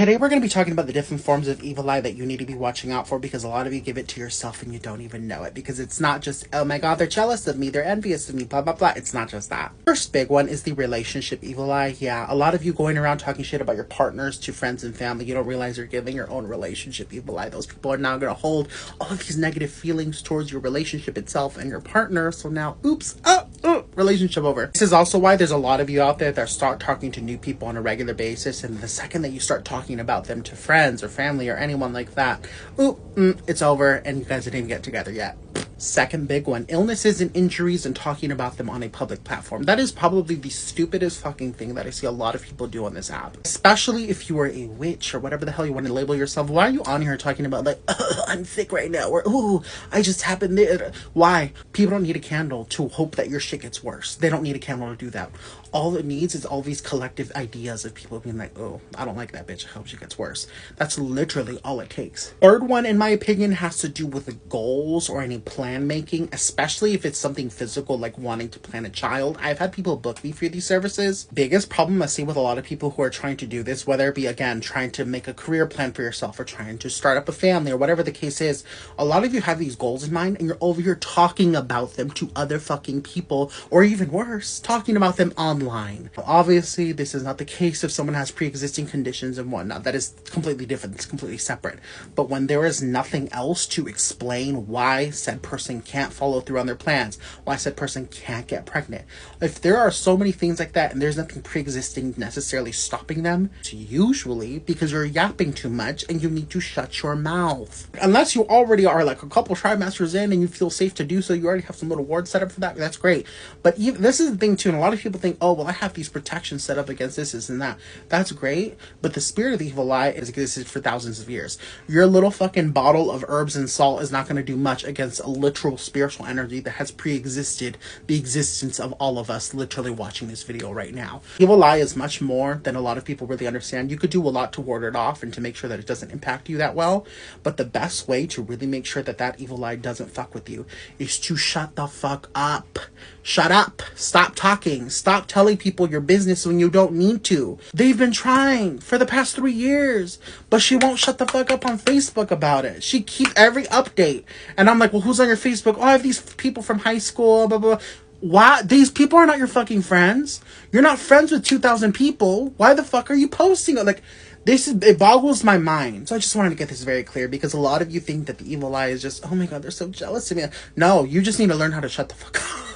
Today we're going to be talking about the different forms of evil eye that you need to be watching out for, because a lot of you give it to yourself and you don't even know it, because it's not just, oh my god, they're jealous of me, they're envious of me, blah blah blah. It's not just that. First big one is the relationship evil eye. Yeah, a lot of you going around talking shit about your partners to friends and family, you don't realize you're giving your own relationship evil eye. Those people are now going to hold all of these negative feelings towards your relationship itself and your partner, so now, oops, relationship over. This is also why there's a lot of you out there that start talking to new people on a regular basis, and the second that you start talking about them to friends or family or anyone like that, it's over and you guys didn't even get together yet. Second big one, illnesses and injuries and talking about them on a public platform. That is probably the stupidest fucking thing that I see a lot of people do on this app. Especially if you are a witch or whatever the hell you want to label yourself. Why are you on here talking about like, I'm sick right now, or I just happened there? Why? People don't need a candle to hope that your shit gets worse. They don't need a candle to do that. All it needs is all these collective ideas of people being like, oh, I don't like that bitch, I hope she gets worse. That's literally all it takes. Third one, in my opinion, has to do with goals or any plan making, especially if it's something physical like wanting to plan a child. I've had people book me for these services. Biggest problem I see with a lot of people who are trying to do this, whether it be, again, trying to make a career plan for yourself or trying to start up a family or whatever the case is, a lot of you have these goals in mind and you're over here talking about them to other fucking people, or even worse, talking about them online. Obviously, this is not the case if someone has pre-existing conditions and whatnot. That is completely different. It's completely separate. But when there is nothing else to explain why said person can't follow through on their plans, why said person can't get pregnant, if there are so many things like that and there's nothing pre-existing necessarily stopping them, it's usually because you're yapping too much and you need to shut your mouth. Unless you already are like a couple trimesters in and you feel safe to do so, you already have some little wards set up for that, that's great. But even, this is the thing too, and a lot of people think, oh well, I have these protections set up against this and that. That's great, but the spirit of the evil eye has existed for thousands of years. Your little fucking bottle of herbs and salt is not going to do much against a literal spiritual energy that has pre-existed the existence of all of us literally watching this video right now. Evil eye is much more than a lot of people really understand. You could do a lot to ward it off and to make sure that it doesn't impact you that well, but the best way to really make sure that that evil eye doesn't fuck with you is to shut the fuck up. Shut up. Stop talking. Stop telling people your business when you don't need to. They've been trying for the past 3 years, but she won't shut the fuck up on Facebook about it. She keeps every update. And I'm like, well, who's on your Facebook? Oh, I have these people from high school, blah, blah, blah. Why? These people are not your fucking friends. You're not friends with 2,000 people. Why the fuck are you posting it? Like, it boggles my mind. So I just wanted to get this very clear, because a lot of you think that the evil eye is just, oh my god, they're so jealous of me. No, you just need to learn how to shut the fuck up.